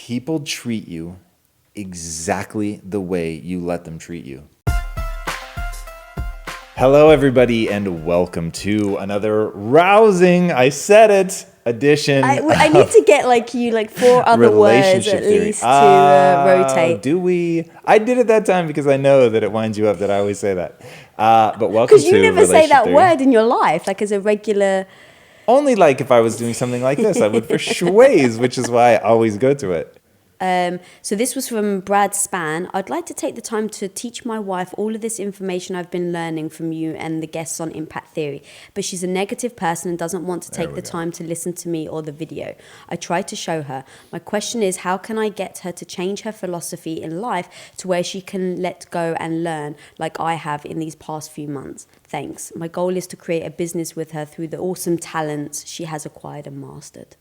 People treat you exactly the way you let them treat you. Hello, everybody, and welcome to another rousing, I said it, edition I need to get you 4 other words at least to rotate. Do we? I did it that time because I know that it winds you up that I always say that. But welcome Because to you never say that theory. word in your life, as a regular... Only if I was doing something like this, I would for sure, which is why I always go to it. So this was from Brad Span. I'd like to take the time to teach my wife all of this information I've been learning from you and the guests on Impact Theory, but she's a negative person and doesn't want to take the time to listen to me or the video. I tried to show her. My question is, how can I get her to change her philosophy in life to where she can let go and learn like I have in these past few months? Thanks. My goal is to create a business with her through the awesome talents she has acquired and mastered.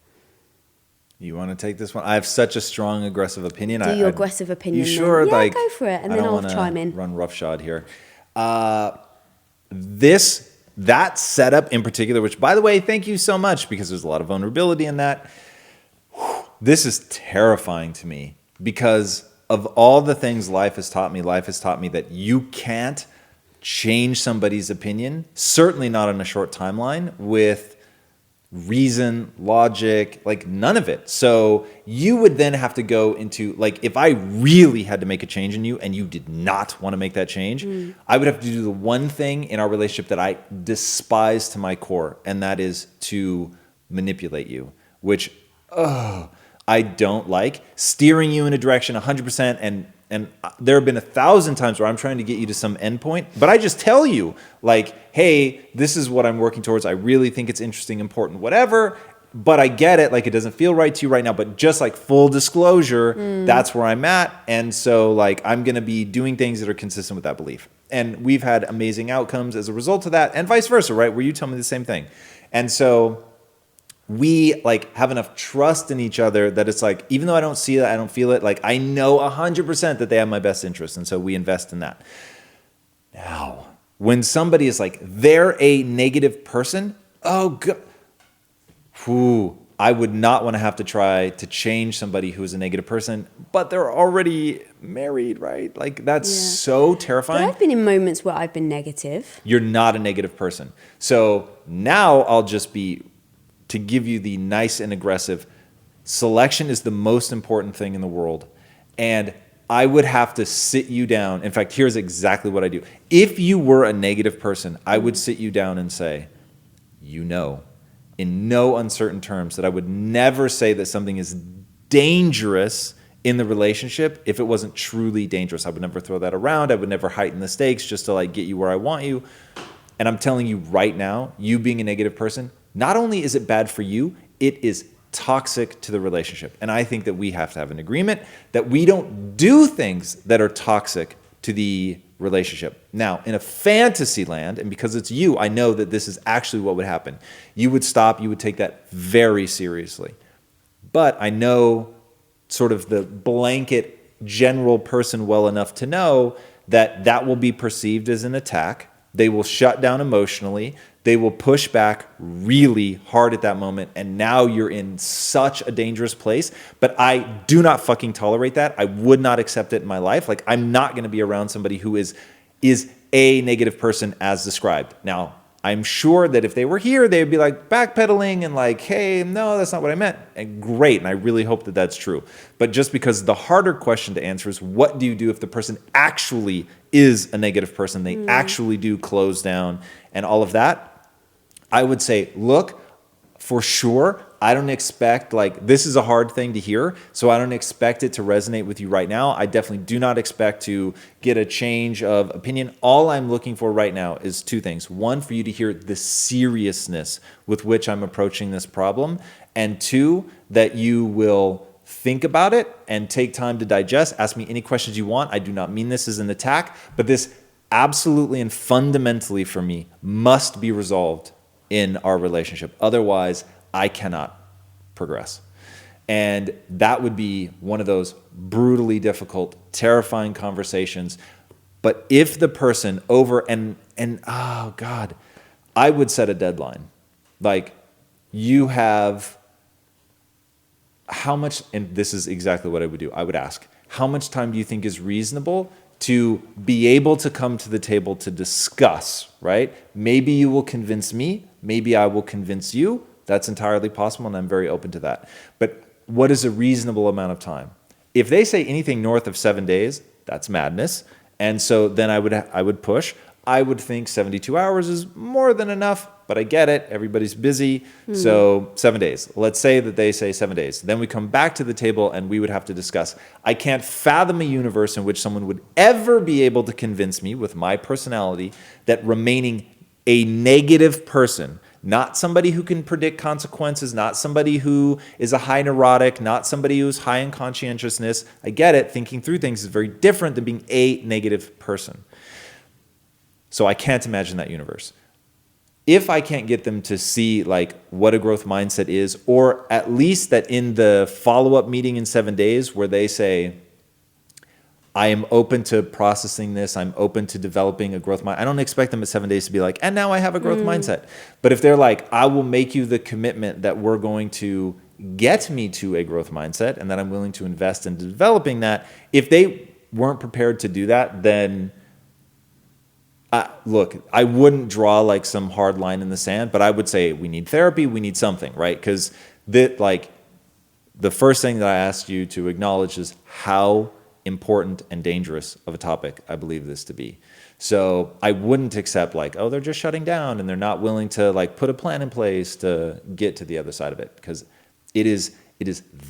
You want to take this one? I have such a strong, aggressive opinion. Do your aggressive opinion. You sure? Yeah, go for it, and then I'll chime in. Run roughshod here. That setup in particular, which, by the way, thank you so much, because there's a lot of vulnerability in that. This is terrifying to me because of all the things life has taught me that you can't change somebody's opinion, certainly not on a short timeline, with reason, logic, none of it. So you would then have to go into, if I really had to make a change in you and you did not want to make that change, I would have to do the one thing in our relationship that I despise to my core, and that is to manipulate you, which I don't like. Steering you in a direction 100%, and there have been 1,000 times where I'm trying to get you to some endpoint, but I just tell you, hey, this is what I'm working towards. I really think it's interesting, important, whatever, but I get it. It doesn't feel right to you right now, but just full disclosure, that's where I'm at. And so I'm going to be doing things that are consistent with that belief. And we've had amazing outcomes as a result of that, and vice versa, right? Where you tell me the same thing. And so we have enough trust in each other that it's even though I don't see it, I don't feel it, I know 100% that they have my best interest, and so we invest in that. Now, when somebody is they're a negative person, oh god, I would not want to have to try to change somebody who is a negative person, but they're already married, right? That's so terrifying. But I've been in moments where I've been negative. You're not a negative person. So now I'll just be, to give you the nice and aggressive, selection is the most important thing in the world. And I would have to sit you down. In fact, here's exactly what I do. If you were a negative person, I would sit you down and say, in no uncertain terms, that I would never say that something is dangerous in the relationship if it wasn't truly dangerous. I would never throw that around. I would never heighten the stakes just to get you where I want you. And I'm telling you right now, you being a negative person, not only is it bad for you, it is toxic to the relationship. And I think that we have to have an agreement that we don't do things that are toxic to the relationship. Now, in a fantasy land, and because it's you, I know that this is actually what would happen. You would stop, you would take that very seriously. But I know sort of the blanket general person well enough to know that that will be perceived as an attack. They will shut down emotionally. They will push back really hard at that moment, and now you're in such a dangerous place. But I do not fucking tolerate that. I would not accept it in my life. I'm not going to be around somebody who is a negative person as described. Now, I'm sure that if they were here, they would be backpedaling and hey, no, that's not what I meant. And great, and I really hope that that's true. But just because the harder question to answer is, what do you do if the person actually is a negative person? They actually do close down and all of that. I would say, look, for sure, I don't expect, this is a hard thing to hear, so I don't expect it to resonate with you right now. I definitely do not expect to get a change of opinion. All I'm looking for right now is two things. One, for you to hear the seriousness with which I'm approaching this problem, and two, that you will think about it and take time to digest. Ask me any questions you want. I do not mean this as an attack, but this absolutely and fundamentally for me must be resolved in our relationship. Otherwise, I cannot progress. And that would be one of those brutally difficult, terrifying conversations. But if the person and oh God, I would set a deadline. You have how much, and this is exactly what I would do. I would ask, how much time do you think is reasonable to be able to come to the table to discuss, right? Maybe you will convince me, maybe I will convince you. That's entirely possible, and I'm very open to that. But what is a reasonable amount of time? If they say anything north of 7 days, that's madness. And so then I would push. I would think 72 hours is more than enough, but I get it. Everybody's busy. So 7 days. Let's say that they say 7 days. Then we come back to the table and we would have to discuss. I can't fathom a universe in which someone would ever be able to convince me with my personality that remaining a negative person, not somebody who can predict consequences, not somebody who is a high neurotic, not somebody who's high in conscientiousness. I get it. Thinking through things is very different than being a negative person. So I can't imagine that universe. If I can't get them to see like what a growth mindset is, or at least that in the follow-up meeting in 7 days where they say, I am open to processing this, I'm open to developing a growth mindset. I don't expect them at 7 days to be like, and now I have a growth mindset. But if they're like, I will make you the commitment that we're going to get me to a growth mindset and that I'm willing to invest in developing that, if they weren't prepared to do that, then look, I wouldn't draw like some hard line in the sand, but I would say we need therapy, we need something, right? Because the first thing that I asked you to acknowledge is how important and dangerous of a topic I believe this to be. So I wouldn't accept like, oh, they're just shutting down and they're not willing to like put a plan in place to get to the other side of it, because it is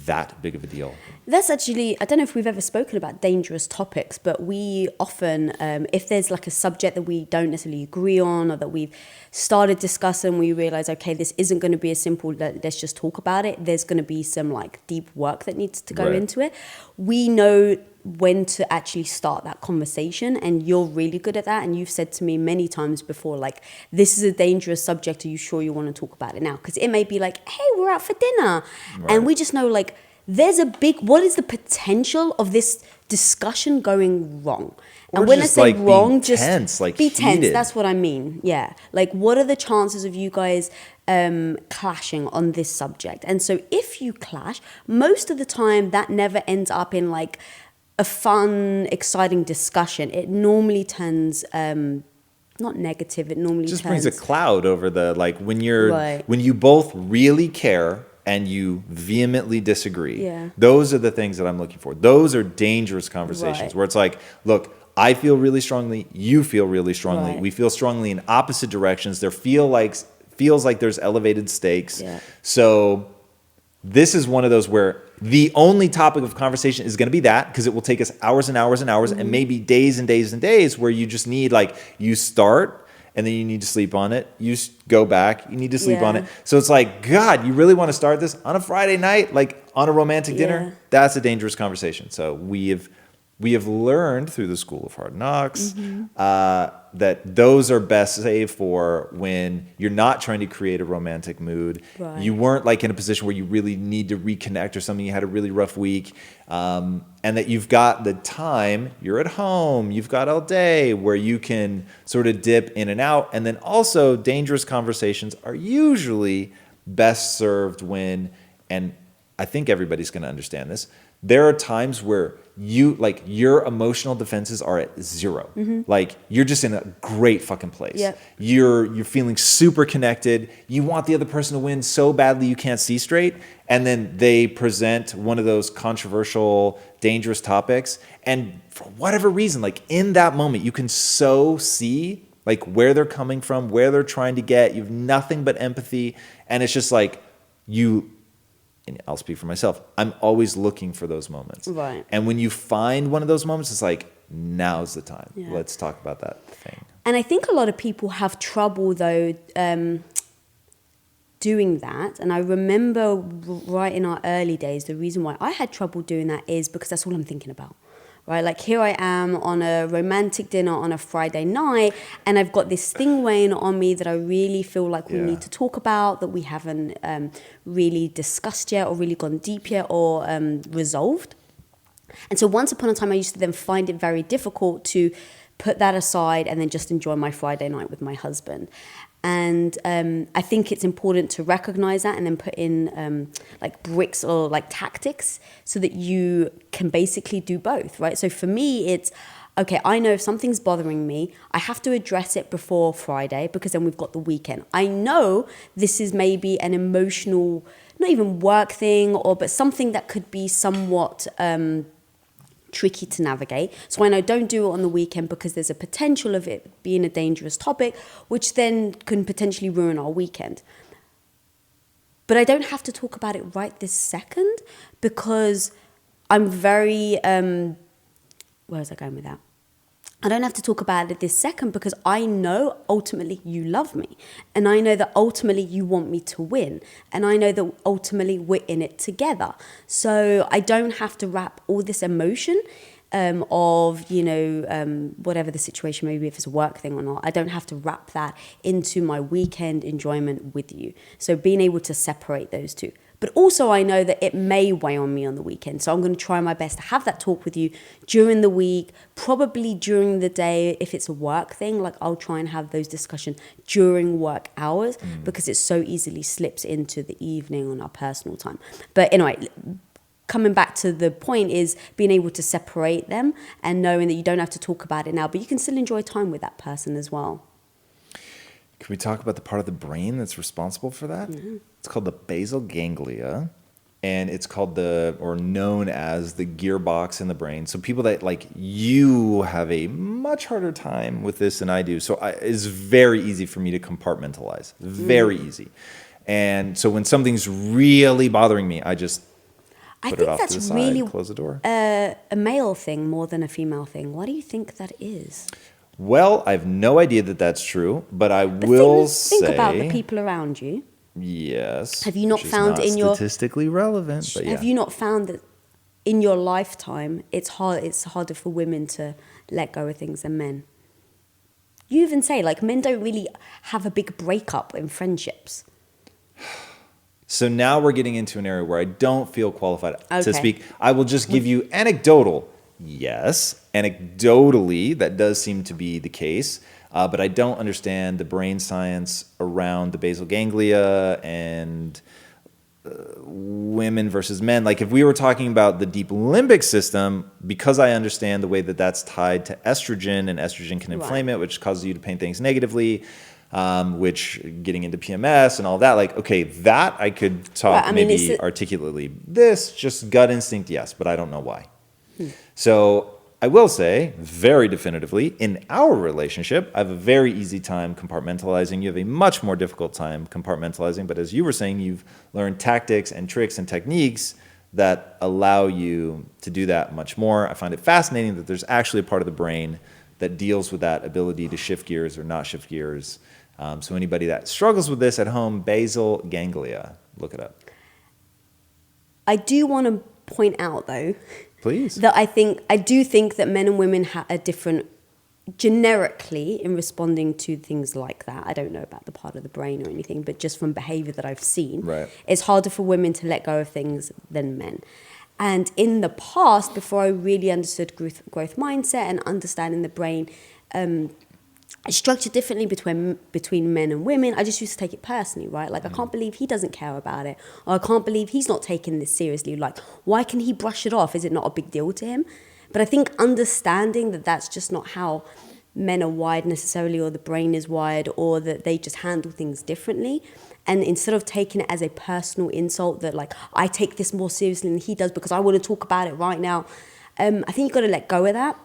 that big of a deal. That's actually, I don't know if we've ever spoken about dangerous topics, but we often, if there's like a subject that we don't necessarily agree on, or that we've started discussing, we realize, okay, this isn't going to be as simple, let's just talk about it. There's going to be some like deep work that needs to go into it. We know when to actually start that conversation, and you're really good at that. And you've said to me many times before, like, this is a dangerous subject, are you sure you want to talk about it now? Because it may be like, hey, we're out for dinner, and we just know like there's a big, what is the potential of this discussion going wrong? Or and when I just, say like, wrong, just tense, like be tense. heated. That's what I mean. Yeah, like what are the chances of you guys clashing on this subject? And so if you clash, most of the time that never ends up in like a fun, exciting discussion. It normally turns not negative. It normally just turns, brings a cloud over the, like, when you both really care and you vehemently disagree. Yeah. Those are the things that I'm looking for. Those are dangerous conversations where it's like, look, I feel really strongly, you feel really strongly. We feel strongly in opposite directions. There feels like there's elevated stakes. Yeah. So this is one of those where the only topic of conversation is going to be that, because it will take us hours and hours and hours, and maybe days and days and days, where you just need, like, you start and then you need to sleep on it. You go back, you need to sleep on it. So it's like, God, you really want to start this on a Friday night, like on a romantic dinner? That's a dangerous conversation. So we have learned through the School of Hard Knocks that those are best saved for when you're not trying to create a romantic mood. You weren't like in a position where you really need to reconnect or something. You had a really rough week, and that you've got the time. You're at home. You've got all day where you can sort of dip in and out. And then also, dangerous conversations are usually best served when, and I think everybody's going to understand this, there are times where your emotional defenses are at zero. Like, you're just in a great fucking place. You're feeling super connected. You want the other person to win so badly you can't see straight. And then they present one of those controversial, dangerous topics. And for whatever reason, like in that moment, you can so see like where they're coming from, where they're trying to get. You have nothing but empathy. And it's just like and I'll speak for myself, I'm always looking for those moments. And when you find one of those moments, it's like, now's the time. Let's talk about that thing. And I think a lot of people have trouble, though, doing that. And I remember right in our early days, the reason why I had trouble doing that is because that's all I'm thinking about. Right, like here I am on a romantic dinner on a Friday night, and I've got this thing weighing on me that I really feel like we need to talk about, that we haven't really discussed yet, or really gone deep yet, or resolved. And so once upon a time, I used to then find it very difficult to put that aside and then just enjoy my Friday night with my husband. And I think it's important to recognize that and then put in like bricks or like tactics so that you can basically do both, right? So for me, it's, okay, I know if something's bothering me, I have to address it before Friday because then we've got the weekend. I know this is maybe an emotional, not even work thing, but something that could be somewhat tricky to navigate. So I know don't do it on the weekend because there's a potential of it being a dangerous topic, which then can potentially ruin our weekend. But I don't have to talk about it right this second because I'm very, where was I going with that? I don't have to talk about it this second because I know ultimately you love me. And I know that ultimately you want me to win. And I know that ultimately we're in it together. So I don't have to wrap all this emotion of, whatever the situation may be, if it's a work thing or not. I don't have to wrap that into my weekend enjoyment with you. So being able to separate those two. But also I know that it may weigh on me on the weekend. So I'm going to try my best to have that talk with you during the week, probably during the day. If it's a work thing, like I'll try and have those discussions during work hours because it so easily slips into the evening on our personal time. But anyway, coming back to the point is being able to separate them and knowing that you don't have to talk about it now, but you can still enjoy time with that person as well. Can we talk about the part of the brain that's responsible for that? Mm-hmm. It's called the basal ganglia, and it's called known as the gearbox in the brain. So people that like you have a much harder time with this than I do. So it's very easy for me to compartmentalize, very easy. And so when something's really bothering me, I just put it off to the side, really close the door. A male thing more than a female thing. What do you think that is? Well, I have no idea that that's true, but I will say... Think about the people around you. Yes. Have you not found in your... statistically relevant, but yeah. Have you not found that in your lifetime it's harder for women to let go of things than men? You even say, like, men don't really have a big breakup in friendships. So now we're getting into an area where I don't feel qualified to speak. I will just give you anecdotal. Yes, anecdotally, that does seem to be the case, but I don't understand the brain science around the basal ganglia and women versus men. Like if we were talking about the deep limbic system, because I understand the way that that's tied to estrogen, and estrogen can inflame it, which causes you to paint things negatively, which getting into PMS and all that, like, okay, that I could talk articulately. This, just gut instinct, yes, but I don't know why. So I will say very definitively, in our relationship, I have a very easy time compartmentalizing. You have a much more difficult time compartmentalizing. But as you were saying, you've learned tactics and tricks and techniques that allow you to do that much more. I find it fascinating that there's actually a part of the brain that deals with that ability to shift gears or not shift gears. So anybody that struggles with this at home, basal ganglia, look it up. I do want to point out, though, please, that I do think that men and women are different generically in responding to things like that. I don't know about the part of the brain or anything, but just from behavior that I've seen, it's harder for women to let go of things than men. And in the past, before I really understood growth mindset and understanding the brain, it's structured differently between men and women. I just used to take it personally, right? Like, I can't believe he doesn't care about it. Or I can't believe he's not taking this seriously. Like, why can he brush it off? Is it not a big deal to him? But I think understanding that that's just not how men are wired necessarily, or the brain is wired, or that they just handle things differently. And instead of taking it as a personal insult that, like, I take this more seriously than he does because I want to talk about it right now, I think you've got to let go of that.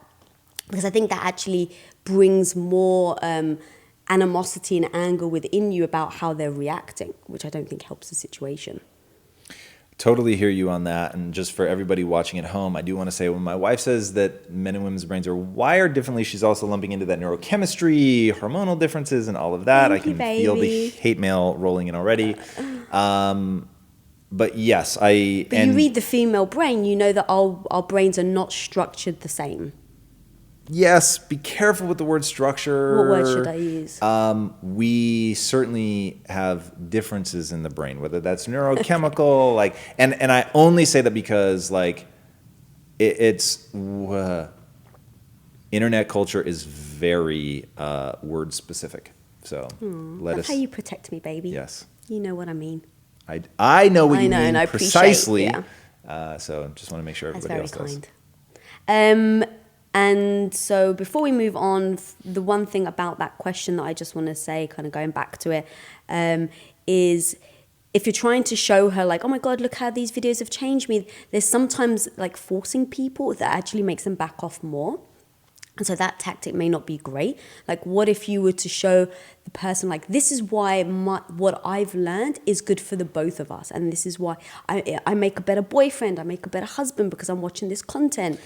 Because I think that actually brings more animosity and anger within you about how they're reacting, which I don't think helps the situation. Totally hear you on that. And just for everybody watching at home, I do want to say when my wife says that men and women's brains are wired differently, she's also lumping into that neurochemistry, hormonal differences, and all of that. I can feel the hate mail rolling in already. But yes, But you read the female brain, you know that our brains are not structured the same. Yes, be careful with the word structure. What word should I use? We certainly have differences in the brain, whether that's neurochemical, like, and I only say that because, like, internet culture is very word specific. So That's how you protect me, baby. Yes. You know what I mean. I know what you know, mean and I precisely. yeah. So just want to make sure That's everybody very else does. kind. And so before we move on, the one thing about that question that I just want to say, kind of going back to it, is if you're trying to show her like, oh my God, look how these videos have changed me, there's sometimes like forcing people that actually makes them back off more. And so that tactic may not be great. Like, what if you were to show the person, like, this is why what I've learned is good for the both of us. And this is why I make a better boyfriend, I make a better husband because I'm watching this content.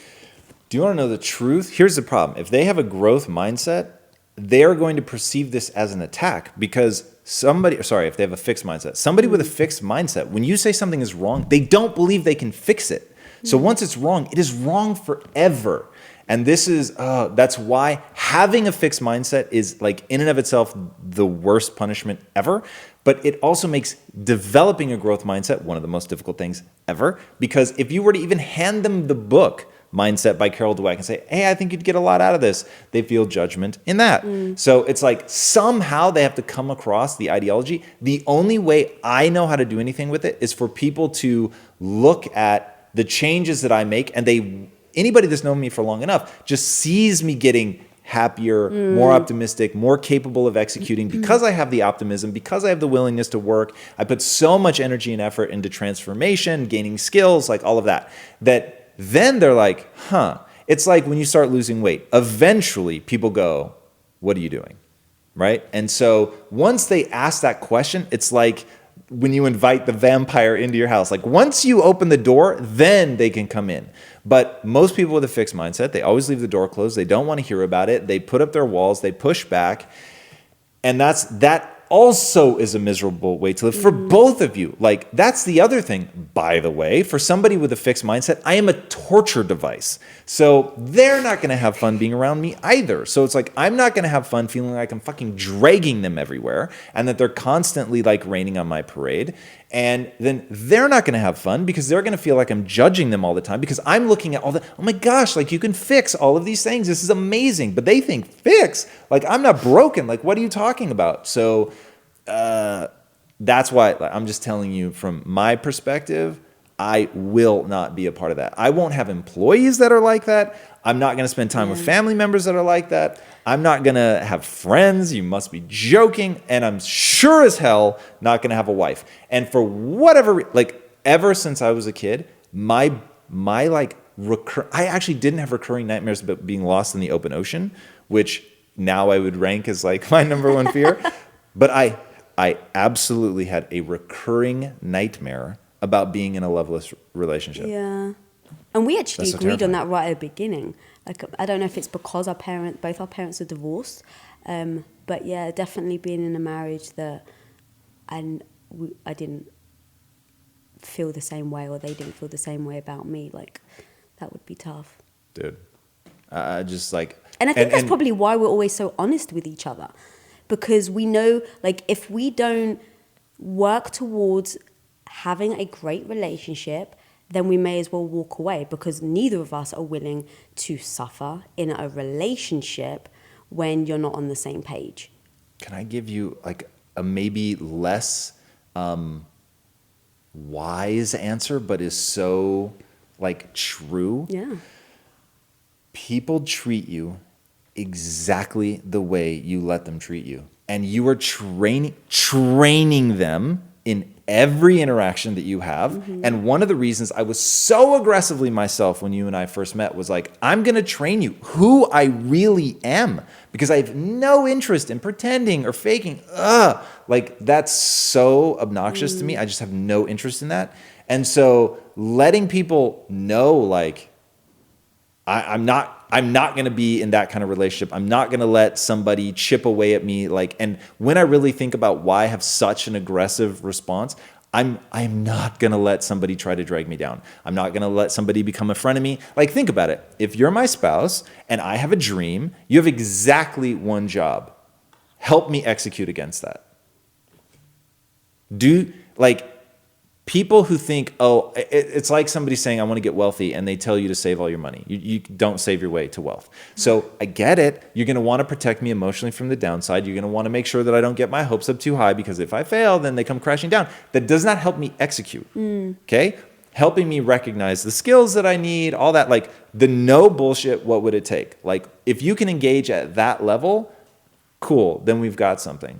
Do you want to know the truth? Here's the problem. If they have a growth mindset, they're going to perceive this as an attack because if they have a fixed mindset, somebody with a fixed mindset, when you say something is wrong, they don't believe they can fix it. So once it's wrong, it is wrong forever. And this is, that's why having a fixed mindset is like in and of itself the worst punishment ever. But it also makes developing a growth mindset one of the most difficult things ever. Because if you were to even hand them the book, Mindset by Carol Dweck, and say, hey, I think you'd get a lot out of this, they feel judgment in that. So it's like somehow they have to come across the ideology. The only way I know how to do anything with it is for people to look at the changes that I make, and anybody that's known me for long enough just sees me getting happier, more optimistic, more capable of executing because I have the optimism, because I have the willingness to work. I put so much energy and effort into transformation, gaining skills, like all of that, that then they're like, it's like when you start losing weight, eventually people go, what are you doing? Right? And so once they ask that question, it's like when you invite the vampire into your house. Like once you open the door, then they can come in. But most people with a fixed mindset, they always leave the door closed. They don't want to hear about it. They put up their walls. They push back. And that also is a miserable way to live for both of you. Like that's the other thing, by the way, for somebody with a fixed mindset, I am a torture device. So they're not going to have fun being around me either. So it's like, I'm not going to have fun feeling like I'm fucking dragging them everywhere and that they're constantly like raining on my parade. And then they're not going to have fun because they're going to feel like I'm judging them all the time because I'm looking at all the, oh my gosh, like you can fix all of these things. This is amazing. But they think fix, like I'm not broken. Like, what are you talking about? So that's why I'm just telling you from my perspective, I will not be a part of that. I won't have employees that are like that. I'm not going to spend time with family members that are like that. I'm not going to have friends. You must be joking. And I'm sure as hell not going to have a wife. And for whatever, like ever since I was a kid, my like I actually didn't have recurring nightmares about being lost in the open ocean, which now I would rank as like my number one fear. But I absolutely had a recurring nightmare about being in a loveless relationship. Yeah. And we actually That's so agreed on terrifying. that right at the beginning. Like, I don't know if it's because both our parents are divorced. But yeah, definitely being in a marriage that I didn't feel the same way, or they didn't feel the same way about me. Like, that would be tough. Dude, just like... And I think that's probably why we're always so honest with each other. Because we know, like, if we don't work towards having a great relationship, then we may as well walk away, because neither of us are willing to suffer in a relationship when you're not on the same page. Can I give you like a maybe less wise answer, but is so like true? Yeah. People treat you exactly the way you let them treat you. And you are training them in every interaction that you have. Mm-hmm. And one of the reasons I was so aggressively myself when you and I first met was like, I'm going to train you who I really am, because I have no interest in pretending or faking. Like that's so obnoxious to me. I just have no interest in that. And so letting people know, like, I'm not going to be in that kind of relationship. I'm not going to let somebody chip away at me. Like, and when I really think about why I have such an aggressive response, I'm not going to let somebody try to drag me down. I'm not going to let somebody become a friend of me. Like, think about it. If you're my spouse and I have a dream, you have exactly one job. Help me execute against that. people who think, it's like somebody saying, I want to get wealthy, and they tell you to save all your money. You don't save your way to wealth. So I get it. You're going to want to protect me emotionally from the downside. You're going to want to make sure that I don't get my hopes up too high, because if I fail, then they come crashing down. That does not help me execute. Okay? Helping me recognize the skills that I need, all that, like the no bullshit, what would it take? Like if you can engage at that level, cool, then we've got something.